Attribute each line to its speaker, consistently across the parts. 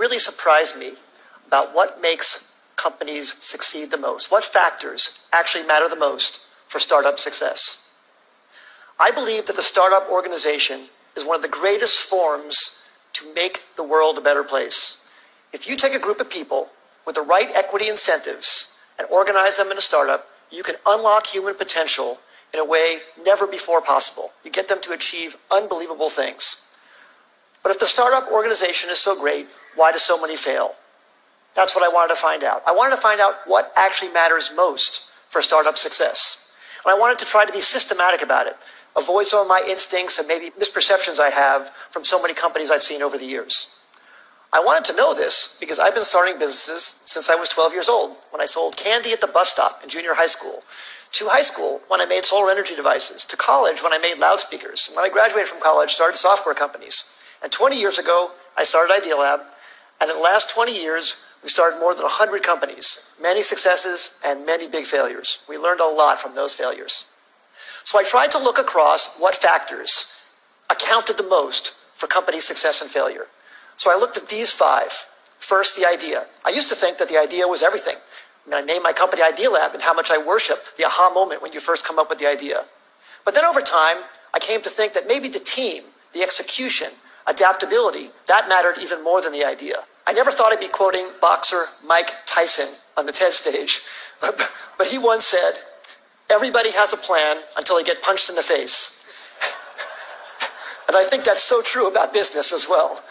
Speaker 1: really surprised me about what makes companies succeed the most. What factors actually matter the most for startup success? I believe that the startup organization is one of the greatest forms to make the world a better place. If you take a group of people with the right equity incentives and organize them in a startup, you can unlock human potential in a way never before possible. You get them to achieve unbelievable things. But if the startup organization is so great, why do so many fail? That's what I wanted to find out. I wanted to find out what actually matters most for startup success. And I wanted to try to be systematic about it, avoid some of my instincts and maybe misperceptions I have from so many companies I've seen over the years. I wanted to know this because I've been starting businesses since I was 12 years old, when I sold candy at the bus stop in junior high school, to high school when I made solar energy devices, to college when I made loudspeakers. When I graduated from college, started software companies. And 20 years ago, I started Idealab. And in the last 20 years, we started more than 100 companies, many successes and many big failures. We learned a lot from those failures. So I tried to look across what factors accounted the most for company success and failure. So I looked at these 5. First, the idea. I used to think that the idea was everything. I named my company Idealab and how much I worship the aha moment when you first come up with the idea. But then over time, I came to think that maybe the team, the execution, adaptability, that mattered even more than the idea. I never thought I'd be quoting boxer Mike Tyson on the TED stage, but he once said, "Everybody has a plan until they get punched in the face." And I think that's so true about business as well.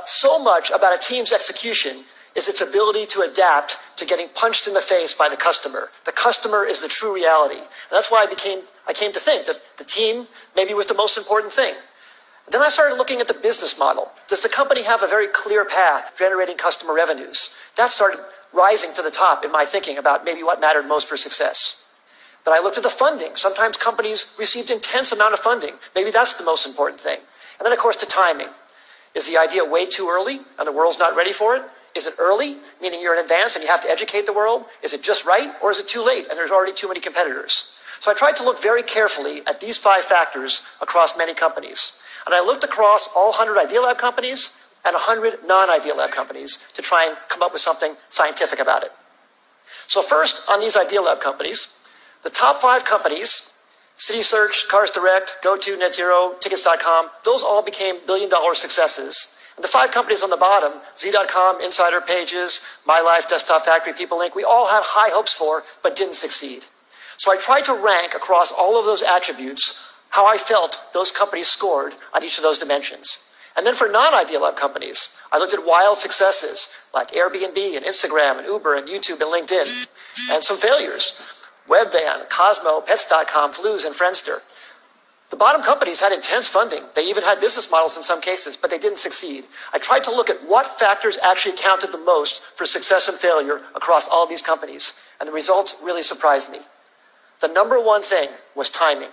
Speaker 1: So much about a team's execution is its ability to adapt to getting punched in the face by the customer. The customer is the true reality. And that's why I came to think that the team maybe was the most important thing. Then I started looking at the business model. Does the company have a very clear path generating customer revenues? That started rising to the top in my thinking about maybe what mattered most for success. Then I looked at the funding. Sometimes companies received intense amount of funding. Maybe that's the most important thing. And then, of course, the timing. Is the idea way too early and the world's not ready for it? Is it early, meaning you're in advance and you have to educate the world? Is it just right, or is it too late and there's already too many competitors? So I tried to look very carefully at these 5 factors across many companies. And I looked across all 100 Idealab companies and 100 non-Idealab companies to try and come up with something scientific about it. So first, on these Idealab companies, the top 5 companies, CitySearch, Cars Direct, GoTo, NetZero, Tickets.com, those all became billion-dollar successes. And the 5 companies on the bottom, Z.com, Insider Pages, MyLife, Desktop Factory, PeopleLink, we all had high hopes for, but didn't succeed. So I tried to rank across all of those attributes how I felt those companies scored on each of those dimensions. And then for non-Idealab companies, I looked at wild successes like Airbnb and Instagram and Uber and YouTube and LinkedIn, and some failures. Webvan, Cosmo, Pets.com, Flues, and Friendster. The bottom companies had intense funding. They even had business models in some cases, but they didn't succeed. I tried to look at what factors actually counted the most for success and failure across all of these companies, and the results really surprised me. The number one thing was timing.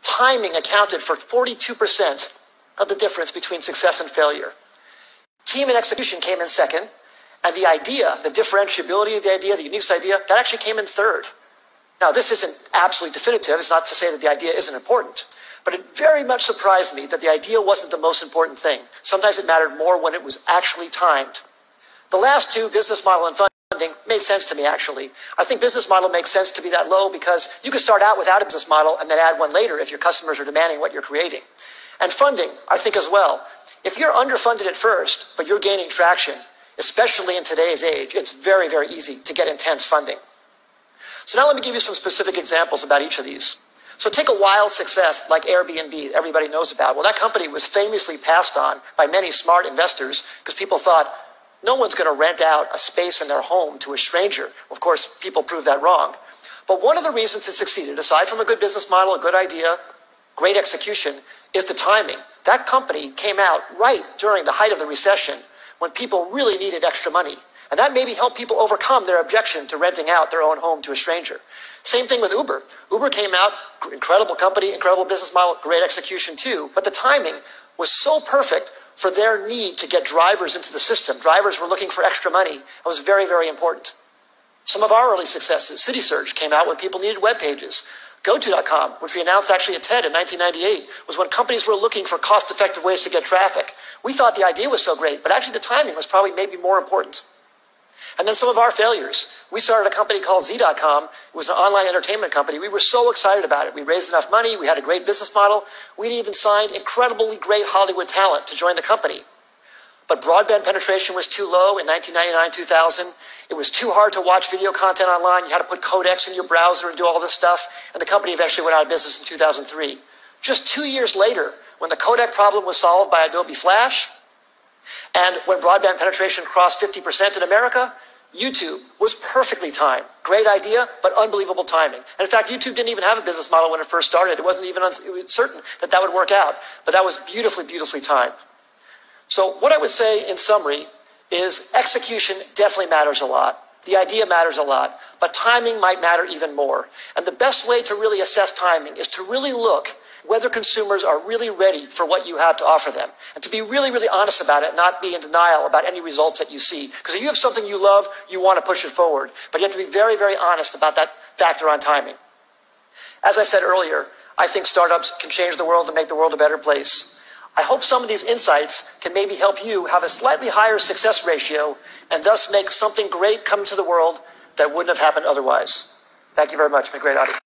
Speaker 1: Timing accounted for 42% of the difference between success and failure. Team and execution came in second, and the idea, the differentiability of the idea, the unique idea, that actually came in third. Now, this isn't absolutely definitive. It's not to say that the idea isn't important. But it very much surprised me that the idea wasn't the most important thing. Sometimes it mattered more when it was actually timed. The last 2, business model and funding, made sense to me, actually. I think business model makes sense to be that low because you can start out without a business model and then add one later if your customers are demanding what you're creating. And funding, I think as well. If you're underfunded at first, but you're gaining traction, especially in today's age, it's very, very easy to get intense funding. So now let me give you some specific examples about each of these. So take a wild success like Airbnb, everybody knows about. Well, that company was famously passed on by many smart investors because people thought, no one's going to rent out a space in their home to a stranger. Of course, people proved that wrong. But one of the reasons it succeeded, aside from a good business model, a good idea, great execution, is the timing. That company came out right during the height of the recession when people really needed extra money. And that maybe helped people overcome their objection to renting out their own home to a stranger. Same thing with Uber. Uber came out, incredible company, incredible business model, great execution too. But the timing was so perfect for their need to get drivers into the system. Drivers were looking for extra money. It was very, very important. Some of our early successes, CitySearch came out when people needed web pages. GoTo.com, which we announced actually at TED in 1998, was when companies were looking for cost-effective ways to get traffic. We thought the idea was so great, but actually the timing was probably maybe more important. And then some of our failures. We started a company called Z.com. It was an online entertainment company. We were so excited about it. We raised enough money. We had a great business model. We'd even signed incredibly great Hollywood talent to join the company. But broadband penetration was too low in 1999, 2000. It was too hard to watch video content online. You had to put codecs in your browser and do all this stuff. And the company eventually went out of business in 2003. Just 2 years later, when the codec problem was solved by Adobe Flash, and when broadband penetration crossed 50% in America, YouTube was perfectly timed. Great idea, but unbelievable timing. And in fact, YouTube didn't even have a business model when it first started. It wasn't even certain that that would work out. But that was beautifully, beautifully timed. So what I would say in summary is execution definitely matters a lot. The idea matters a lot, but timing might matter even more. And the best way to really assess timing is to really look whether consumers are really ready for what you have to offer them. And to be really, really honest about it, not be in denial about any results that you see. Because if you have something you love, you want to push it forward. But you have to be very, very honest about that factor on timing. As I said earlier, I think startups can change the world and make the world a better place. I hope some of these insights can maybe help you have a slightly higher success ratio and thus make something great come to the world that wouldn't have happened otherwise. Thank you very much. It's been a great audience.